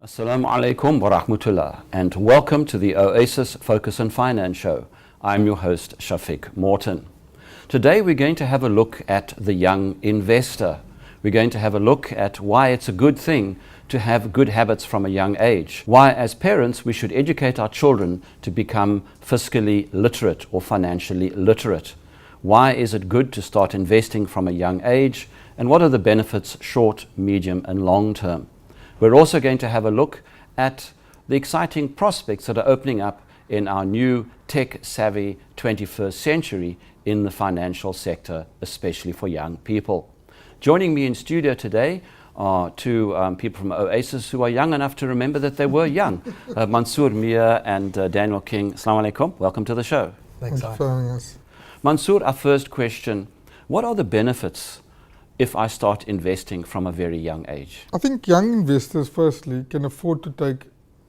Assalamu alaikum wa rahmatullah, and welcome to the Oasis Focus on Finance show. I'm your host, Shafiq Morton. Today we're going to have a look at the young investor. We're going to have a look at why it's a good thing to have good habits from a young age. Why, as parents, we should educate our children to become fiscally literate or financially literate. Why is it good to start investing from a young age? And what are the benefits short, medium, and long term? We're also going to have a look at the exciting prospects that are opening up in our new tech-savvy 21st century in the financial sector, especially for young people. Joining me in studio today are two people from Oasis who are young enough to remember that they were young. Mansoor, Mia, and Daniel King. Assalamu alaikum. Welcome to the show. Thanks for having us. Mansoor, our first question. What are the benefits if I start investing from a very young age? I think young investors, firstly, can afford to take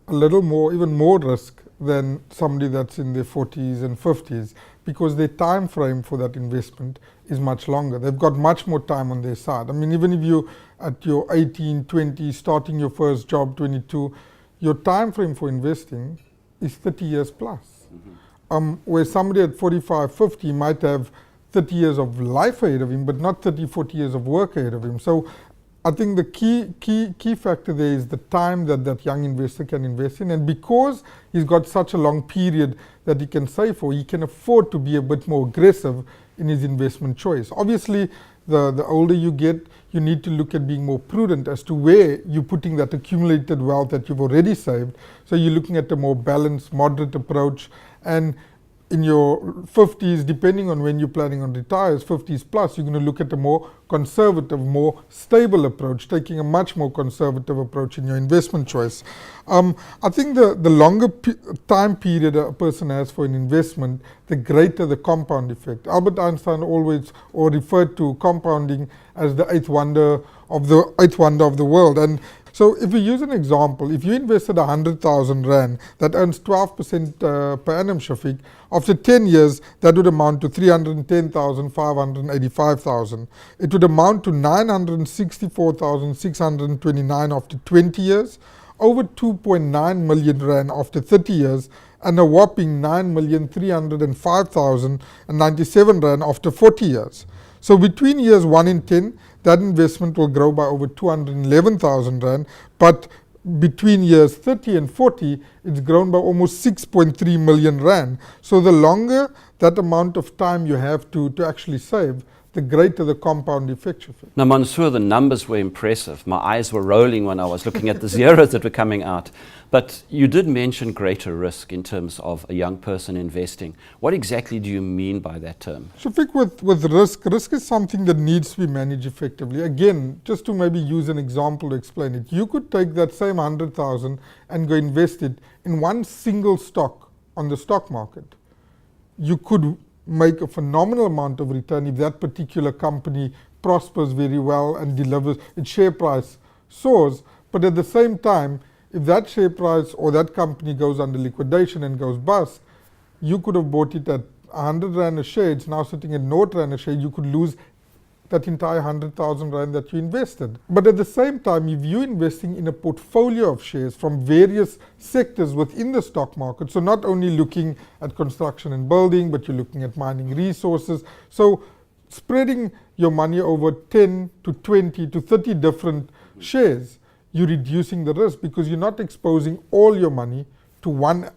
a little more, even more risk than somebody that's in their 40s and 50s, because their time frame for that investment is much longer. They've got much more time on their side. I mean, even if you at your 18, 20, starting your first job, 22, your time frame for investing is 30 years plus. Where somebody at 45, 50 might have 30 years of life ahead of him, but not 30, 40 years of work ahead of him. So I think the key factor there is the time that young investor can invest in. And because he's got such a long period that he can save for, he can afford to be a bit more aggressive in his investment choice. Obviously, the older you get, you need to look at being more prudent as to where you're putting that accumulated wealth that you've already saved. So you're looking at a more balanced, moderate approach. And in your 50s, depending on when you're planning on retires, 50s plus, you're going to look at a more conservative, more stable approach, taking a much more conservative approach in your investment choice. I think the longer time period a person has for an investment, the greater the compound effect. Albert Einstein always referred to compounding as the eighth wonder of the world. And so if we use an example, if you invested 100,000 Rand, that earns 12% per annum, Shafiq, after 10 years, that would amount to 310,585,000. It would amount to 964,629 after 20 years, over 2.9 million Rand after 30 years, and a whopping 9,305,097 Rand after 40 years. So between years 1 and 10, that investment will grow by over 211,000 Rand, but between years 30 and 40, it's grown by almost 6.3 million Rand. So the longer that amount of time you have to actually save, the greater the compound effect. Now, Mansoor, the numbers were impressive. My eyes were rolling when I was looking at the zeros that were coming out. But you did mention greater risk in terms of a young person investing. What exactly do you mean by that term? Shafiq, with risk is something that needs to be managed effectively. Again, just to maybe use an example to explain it, you could take that same 100,000 and go invest it in one single stock on the stock market. You could make a phenomenal amount of return if that particular company prospers very well and delivers, its share price soars. But at the same time, if that share price or that company goes under liquidation and goes bust, you could have bought it at 100 Rand a share, it's now sitting at 0 Rand a share, you could lose that entire 100,000 Rand that you invested. But at the same time, if you're investing in a portfolio of shares from various sectors within the stock market, so not only looking at construction and building, but you're looking at mining resources. So spreading your money over 10 to 20 to 30 different shares, you're reducing the risk because you're not exposing all your money to one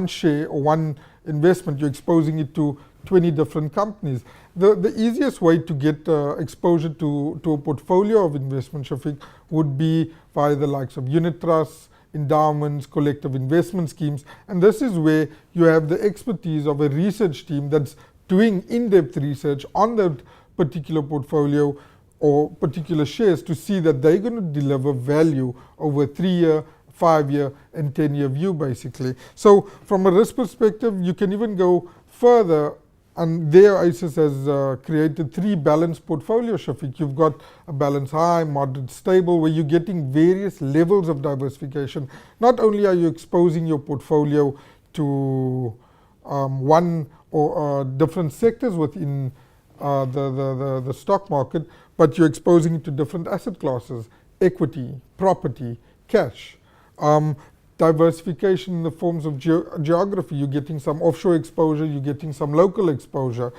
share or one investment. You're exposing it to 20 different companies. The easiest way to get exposure to a portfolio of investment, Shafiq, would be via the likes of unit trusts, endowments, collective investment schemes. And this is where you have the expertise of a research team that's doing in-depth research on that particular portfolio or particular shares to see that they're going to deliver value over a 3-year, 5-year and 10-year view, basically. So from a risk perspective, you can even go further. And there Oasis has created 3 balanced portfolios, Shafiq. You've got a balance high, moderate, stable, where you're getting various levels of diversification. Not only are you exposing your portfolio to one or different sectors within the stock market, but you're exposing it to different asset classes, equity, property, cash. Diversification in the forms of geography. You're getting some offshore exposure, you're getting some local exposure.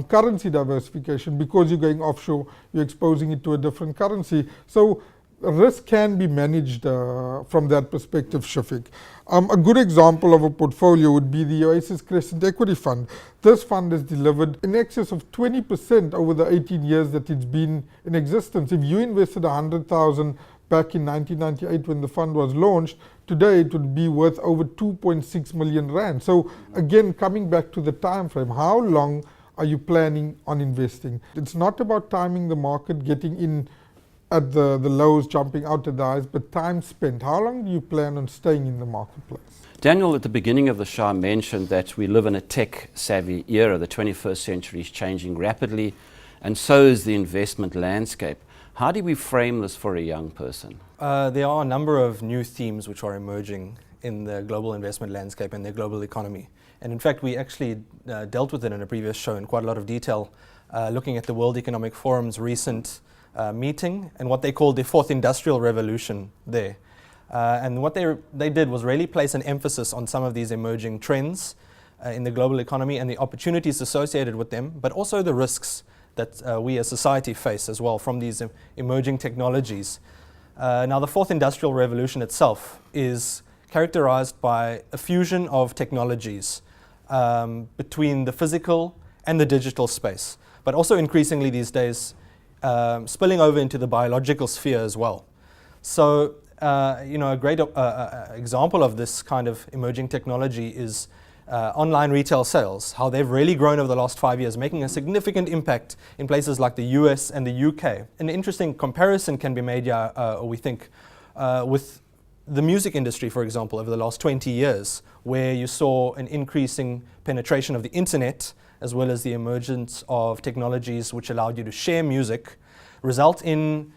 Currency diversification, because you're going offshore, you're exposing it to a different currency. So risk can be managed from that perspective, Shafiq. A good example of a portfolio would be the Oasis Crescent Equity Fund. This fund has delivered in excess of 20% over the 18 years that it's been in existence. If you invested 100,000 back in 1998 when the fund was launched, today it would be worth over 2.6 million rand. So again, coming back to the time frame, how long are you planning on investing? It's not about timing the market, getting in at the lows, jumping out at the highs, but time spent. How long do you plan on staying in the marketplace? Daniel, at the beginning of the show, mentioned that we live in a tech-savvy era. The 21st century is changing rapidly, and so is the investment landscape. How do we frame this for a young person? There are a number of new themes which are emerging in the global investment landscape and the global economy. And in fact, we actually dealt with it in a previous show in quite a lot of detail, looking at the World Economic Forum's recent meeting and what they called the fourth industrial revolution there. And what they did was really place an emphasis on some of these emerging trends in the global economy and the opportunities associated with them, but also the risks that we as society face as well from these emerging technologies. Now, the fourth industrial revolution itself is characterized by a fusion of technologies between the physical and the digital space, but also increasingly these days spilling over into the biological sphere as well. So, a great example of this kind of emerging technology is online retail sales, how they've really grown over the last 5 years, making a significant impact in places like the US and the UK. An interesting comparison can be made, we think, with the music industry, for example, over the last 20 years, where you saw an increasing penetration of the internet, as well as the emergence of technologies which allowed you to share music, result in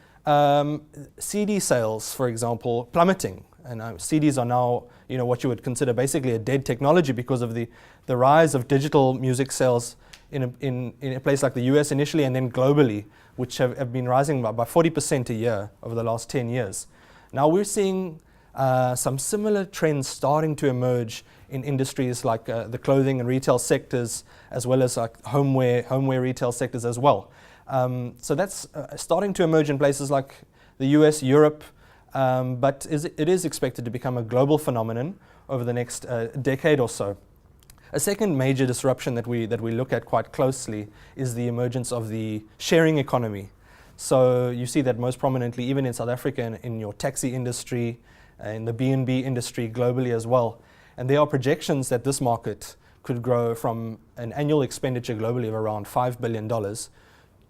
CD sales, for example, plummeting. And CDs are now, what you would consider basically a dead technology because of the rise of digital music sales in a place like the US initially and then globally, which have been rising by 40% a year over the last 10 years. Now we're seeing some similar trends starting to emerge in industries like the clothing and retail sectors, as well as like homeware retail sectors as well. So that's starting to emerge in places like the US, Europe, but it is expected to become a global phenomenon over the next decade or so. A second major disruption that we look at quite closely is the emergence of the sharing economy. So you see that most prominently even in South Africa in your taxi industry, in the B&B industry globally as well. And there are projections that this market could grow from an annual expenditure globally of around $5 billion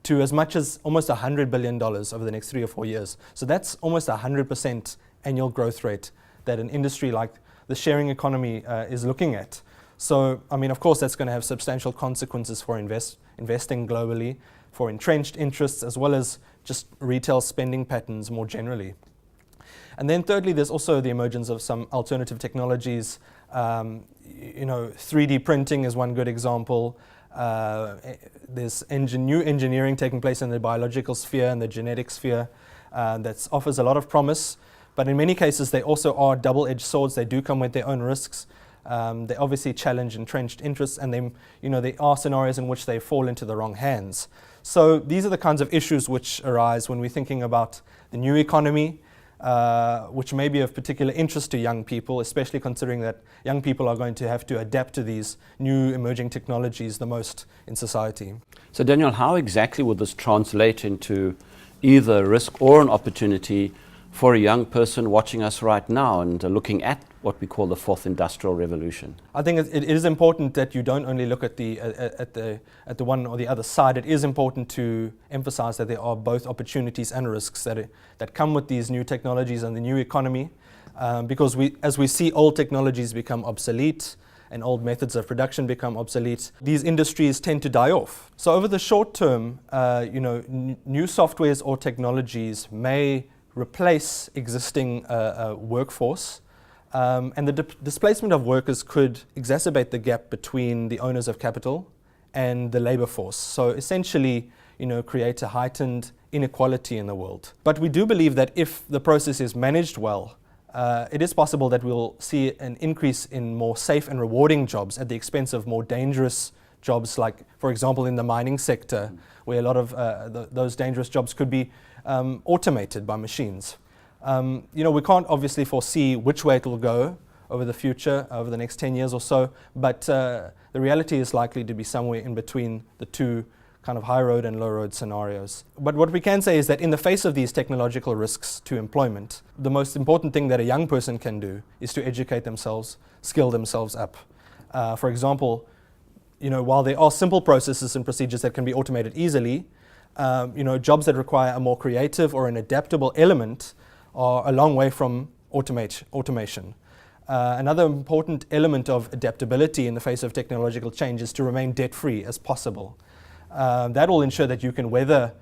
to as much as almost $100 billion over the next 3 or 4 years. So that's almost 100% annual growth rate that an industry like the sharing economy is looking at. So, of course, that's going to have substantial consequences for investing globally, for entrenched interests, as well as just retail spending patterns more generally. And then thirdly, there's also the emergence of some alternative technologies. 3D printing is one good example. There's new engineering taking place in the biological sphere and the genetic sphere that offers a lot of promise. But in many cases, they also are double-edged swords. They do come with their own risks. They obviously challenge entrenched interests, and there are scenarios in which they fall into the wrong hands. So these are the kinds of issues which arise when we're thinking about the new economy, which may be of particular interest to young people, especially considering that young people are going to have to adapt to these new emerging technologies the most in society. So Daniel, how exactly would this translate into either a risk or an opportunity for a young person watching us right now and looking at what we call the fourth industrial revolution? I think it is important that you don't only look at the one or the other side. It is important to emphasize that there are both opportunities and risks that come with these new technologies and the new economy, because as we see old technologies become obsolete and old methods of production become obsolete, these industries tend to die off. So over the short term, new softwares or technologies may replace existing workforce, and the displacement of workers could exacerbate the gap between the owners of capital and the labor force. So essentially, create a heightened inequality in the world. But we do believe that if the process is managed well, it is possible that we'll see an increase in more safe and rewarding jobs at the expense of more dangerous jobs, like, for example, in the mining sector, where a lot of those dangerous jobs could be automated by machines. We can't obviously foresee which way it will go over the future, over the next 10 years or so, but the reality is likely to be somewhere in between the two kind of high road and low road scenarios. But what we can say is that in the face of these technological risks to employment, the most important thing that a young person can do is to educate themselves, skill themselves up. For example, while there are simple processes and procedures that can be automated easily, jobs that require a more creative or an adaptable element are a long way from automation. Another important element of adaptability in the face of technological change is to remain debt-free as possible. That will ensure that you can weather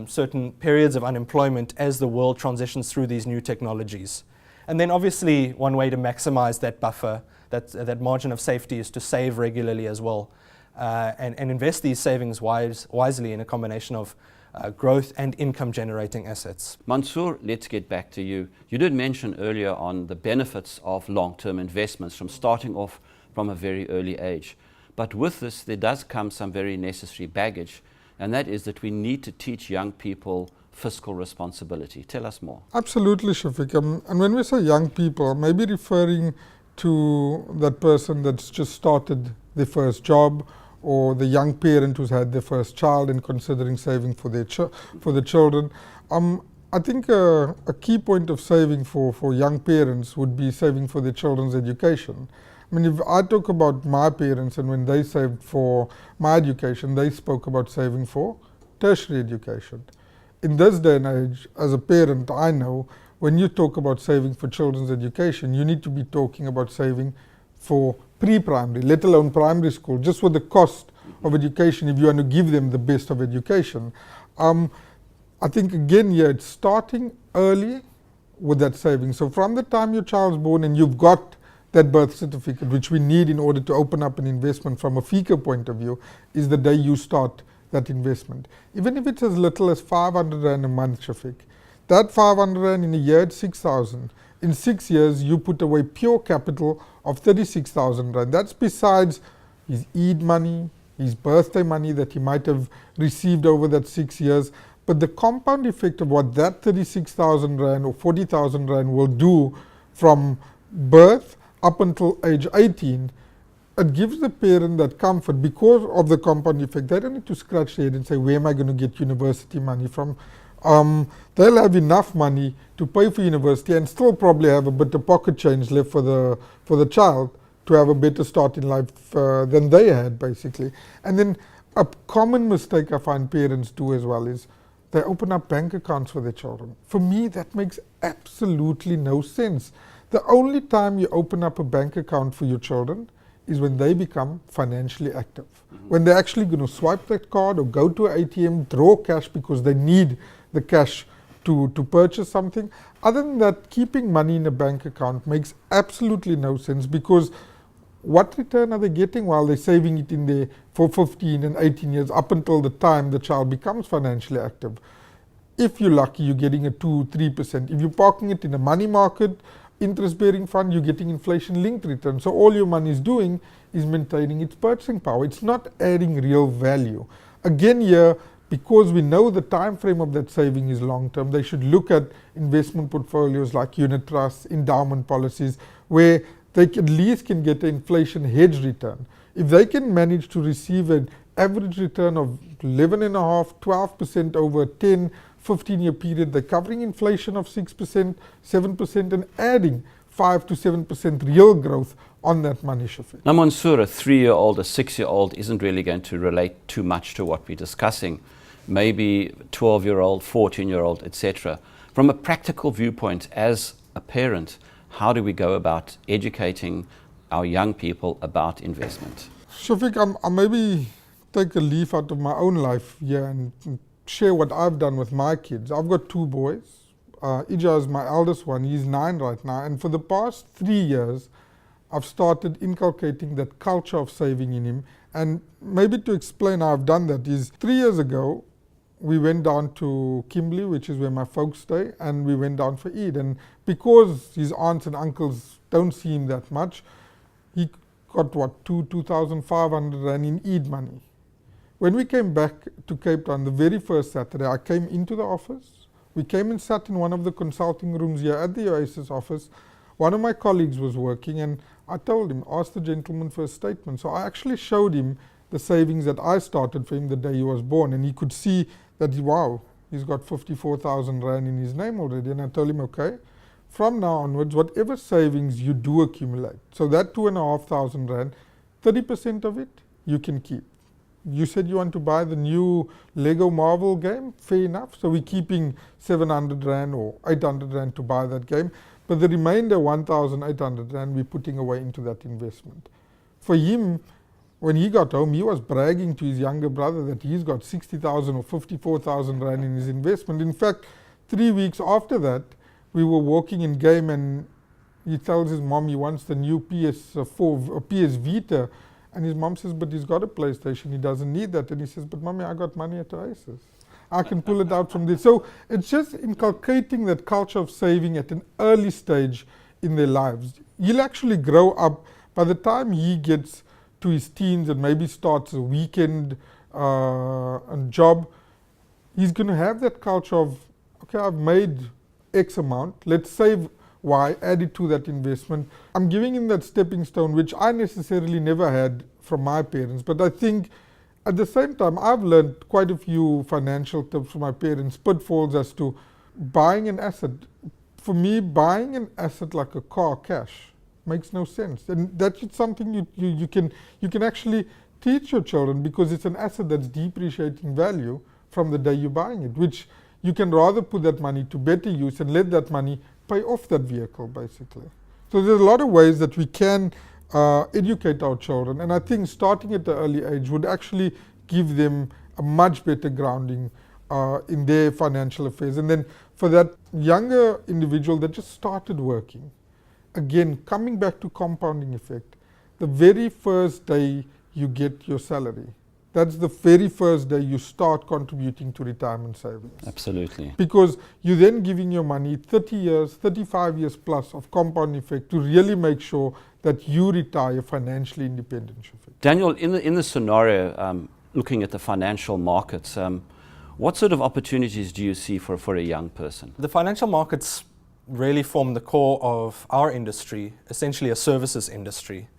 certain periods of unemployment as the world transitions through these new technologies. And then obviously one way to maximize that buffer, that margin of safety, is to save regularly as well, and invest these savings wisely in a combination of growth and income generating assets. Mansoor, let's get back to you. You did mention earlier on the benefits of long-term investments from starting off from a very early age. But with this, there does come some very necessary baggage, and that is that we need to teach young people fiscal responsibility. Tell us more. Absolutely, Shafiq. And when we say young people, maybe referring to that person that's just started their first job, or the young parent who's had their first child and considering saving for their children. I think a key point of saving for young parents would be saving for their children's education. I mean, if I talk about my parents, and when they saved for my education, they spoke about saving for tertiary education. In this day and age, as a parent, I know when you talk about saving for children's education, you need to be talking about saving for pre-primary, let alone primary school, just for the cost of education if you want to give them the best of education. I think again here it's starting early with that saving. So from the time your child's born and you've got that birth certificate, which we need in order to open up an investment from a FICA point of view, is the day you start that investment. Even if it's as little as 500 Rand a month, Shafiq, that 500 Rand in a year, it's 6,000. In 6 years, you put away pure capital of 36,000 Rand. That's besides his Eid money, his birthday money that he might have received over that 6 years. But the compound effect of what that 36,000 Rand or 40,000 Rand will do from birth up until age 18, it gives the parent that comfort because of the compound effect. They don't need to scratch their head and say, where am I going to get university money from? They'll have enough money to pay for university and still probably have a bit of pocket change left for the child to have a better start in life than they had, basically. And then a common mistake I find parents do as well is they open up bank accounts for their children. For me, that makes absolutely no sense. The only time you open up a bank account for your children is when they become financially active. When they're actually going to swipe that card or go to an ATM, draw cash because they need the cash to purchase something. Other than that, keeping money in a bank account makes absolutely no sense, because what return are they getting while they're saving it in there for 15 and 18 years up until the time the child becomes financially active? If you're lucky, you're getting a 2-3%. If you're parking it in a money market, interest-bearing fund, you're getting inflation-linked return. So all your money is doing is maintaining its purchasing power. It's not adding real value. Again here, because we know the time frame of that saving is long-term, they should look at investment portfolios like unit trusts, endowment policies, where they at least can get an inflation hedge return. If they can manage to receive an average return of 11.5%, 12% over a 10, 15-year period, they're covering inflation of 6%, 7% and adding 5 to 7% real growth on that money, Shafiq. Now, Mansoor, a 3-year-old, a 6-year-old isn't really going to relate too much to what we're discussing. Maybe 12-year-old, 14-year-old, etc. From a practical viewpoint, as a parent, how do we go about educating our young people about investment? Shafiq, I'll maybe take a leaf out of my own life here and share what I've done with my kids. I've got 2 boys. Ija is my eldest one. He's 9 right now. And for the past 3 years, I've started inculcating that culture of saving in him. And maybe to explain how I've done that is 3 years ago, we went down to Kimberley, which is where my folks stay, and we went down for Eid. And because his aunts and uncles don't see him that much, he got 2,500 Rand in Eid money. When we came back to Cape Town, the very first Saturday, I came into the office. We came and sat in one of the consulting rooms here at the Oasis office. One of my colleagues was working, and I told him, ask the gentleman for a statement. So I actually showed him the savings that I started for him the day he was born, and he could see that, wow, he's got 54,000 Rand in his name already. And I told him, okay, from now onwards, whatever savings you do accumulate, so that 2,500 Rand, 30% of it you can keep. You said you want to buy the new Lego Marvel game, fair enough. So we're keeping 700 Rand or 800 Rand to buy that game. But the remainder 1,800 Rand we're putting away into that investment. For him, when he got home, he was bragging to his younger brother that he's got 60,000 or 54,000 Rand in his investment. In fact, 3 weeks after that, we were walking in game and he tells his mom he wants the new PS4 or PS Vita. And his mom says, but he's got a PlayStation, he doesn't need that. And he says, but mommy, I got money at Oasis. I can pull it out from there. So it's just inculcating that culture of saving at an early stage in their lives. He'll actually grow up by the time he gets to his teens and maybe starts a weekend job. He's going to have that culture of, okay, I've made X amount, let's save Y, add it to that investment. I'm giving him that stepping stone, which I necessarily never had from my parents. But I think at the same time, I've learned quite a few financial tips from my parents, pitfalls as to buying an asset. For me, buying an asset like a car cash makes no sense. And that's something you can actually teach your children, because it's an asset that's depreciating value from the day you're buying it, which you can rather put that money to better use and let that money pay off that vehicle, basically. So there's a lot of ways that we can educate our children, and I think starting at the early age would actually give them a much better grounding in their financial affairs. And then for that younger individual that just started working, again, coming back to compounding effect, the very first day you get your salary, that's the very first day you start contributing to retirement savings. Absolutely. Because you're then giving your money 30 years, 35 years plus of compound effect to really make sure that you retire financially independent. Shafiq. Daniel, in the scenario, looking at the financial markets, what sort of opportunities do you see for a young person? The financial markets really form the core of our industry, essentially a services industry,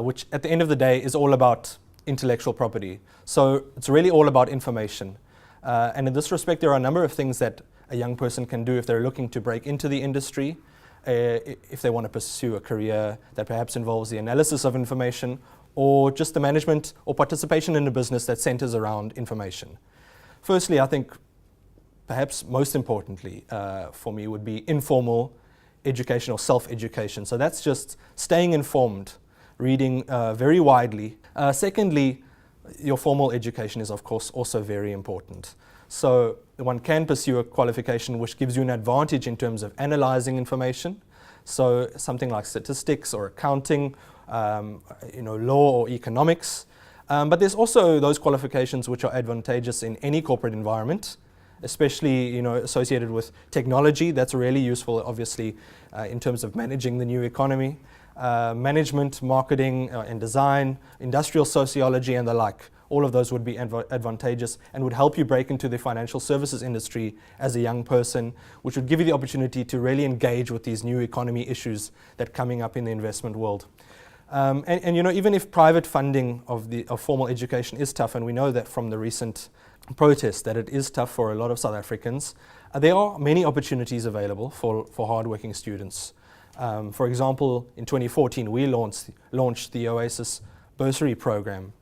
which at the end of the day is all about intellectual property. So it's really all about information. And in this respect, there are a number of things that a young person can do if they're looking to break into the industry, if they want to pursue a career that perhaps involves the analysis of information, or just the management or participation in a business that centers around information. Firstly, I think perhaps most importantly for me would be informal education or self-education. So that's just staying informed, reading very widely. Secondly, your formal education is of course also very important. So one can pursue a qualification which gives you an advantage in terms of analyzing information. So something like statistics or accounting, law or economics. But there's also those qualifications which are advantageous in any corporate environment, especially associated with technology. That's really useful, obviously, in terms of managing the new economy. Management, marketing and design, industrial sociology and the like. All of those would be advantageous and would help you break into the financial services industry as a young person, which would give you the opportunity to really engage with these new economy issues that are coming up in the investment world. Even if private funding of formal education is tough, and we know that from the recent protests that it is tough for a lot of South Africans, there are many opportunities available for hardworking students. For example, in 2014, we launched the Oasis bursary program,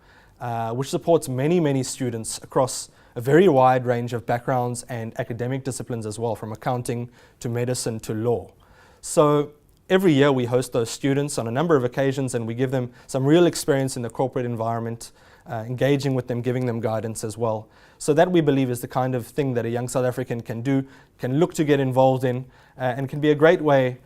which supports many students across a very wide range of backgrounds and academic disciplines as well, from accounting to medicine to law. So every year we host those students on a number of occasions, and we give them some real experience in the corporate environment, engaging with them, giving them guidance as well. So that, we believe, is the kind of thing that a young South African can do, can look to get involved in, and can be a great way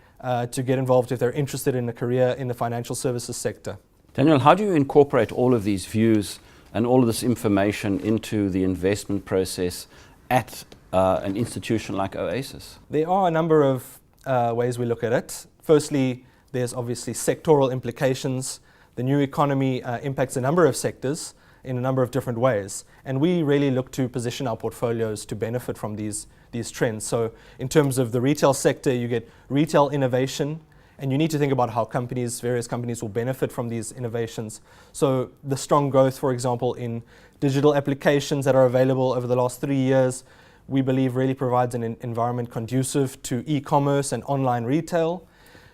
to get involved if they're interested in a career in the financial services sector. Daniel, how do you incorporate all of these views and all of this information into the investment process at an institution like Oasis? There are a number of ways we look at it. Firstly, there's obviously sectoral implications. The new economy impacts a number of sectors in a number of different ways, and we really look to position our portfolios to benefit from these trends. So in terms of the retail sector, you get retail innovation, and you need to think about how various companies will benefit from these innovations. So the strong growth, for example, in digital applications that are available over the last 3 years, we believe really provides an environment conducive to e-commerce and online retail.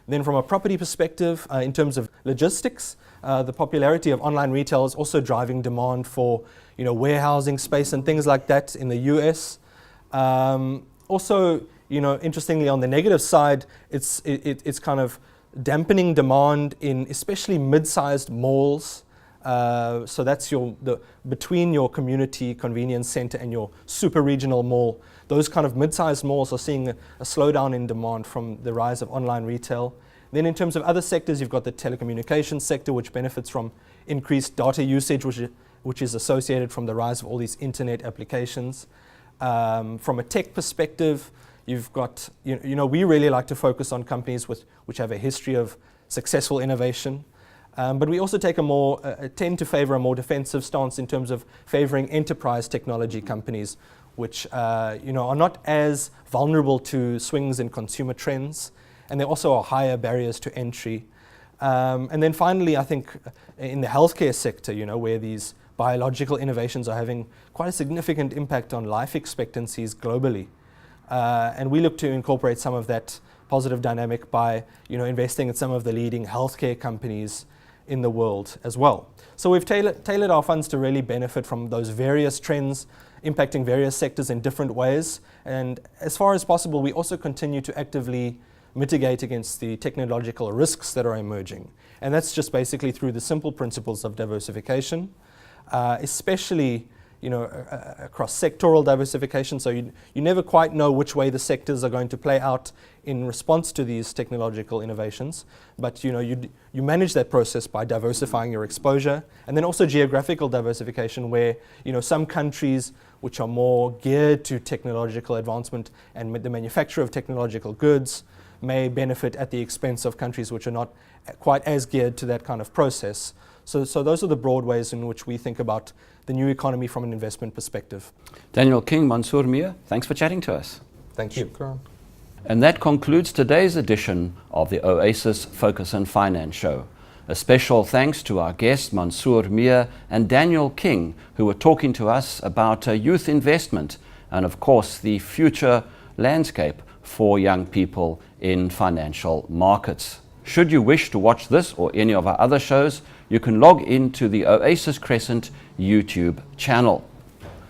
Then from a property perspective, in terms of logistics, the popularity of online retail is also driving demand for warehousing space and things like that in the US. Also, interestingly, on the negative side, it's kind of dampening demand in especially mid-sized malls. So that's between your community convenience center and your super regional mall. Those kind of mid-sized malls are seeing a slowdown in demand from the rise of online retail. Then in terms of other sectors, you've got the telecommunications sector, which benefits from increased data usage, which is associated from the rise of all these internet applications. From a tech perspective, you've got, we really like to focus on companies which have a history of successful innovation. But we also tend to favor a more defensive stance in terms of favoring enterprise technology companies, which are not as vulnerable to swings in consumer trends, and there also are higher barriers to entry. And then finally, I think in the healthcare sector, where these biological innovations are having quite a significant impact on life expectancies globally. And we look to incorporate some of that positive dynamic by investing in some of the leading healthcare companies in the world as well. So we've tailored our funds to really benefit from those various trends impacting various sectors in different ways. And as far as possible, we also continue to actively mitigate against the technological risks that are emerging. And that's just basically through the simple principles of diversification, especially across sectoral diversification. So you never quite know which way the sectors are going to play out in response to these technological innovations. But you manage that process by diversifying your exposure, and then also geographical diversification, where some countries which are more geared to technological advancement and the manufacture of technological goods may benefit at the expense of countries which are not quite as geared to that kind of process. So those are the broad ways in which we think about the new economy from an investment perspective. Daniel King, Mansoor Mir, thanks for chatting to us. Thank you. Shukran. And that concludes today's edition of the Oasis Focus and Finance Show. A special thanks to our guests Mansoor Mir and Daniel King, who were talking to us about youth investment and of course the future landscape for young people in financial markets. Should you wish to watch this or any of our other shows, you can log into the Oasis Crescent YouTube channel.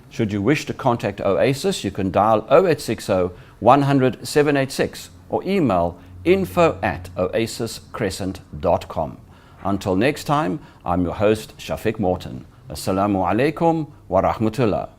Should you wish to contact Oasis, you can dial 0860 100 786 or email info@oasiscrescent.com. Until next time, I'm your host Shafiq Morton. Assalamu alaikum wa rahmatullah.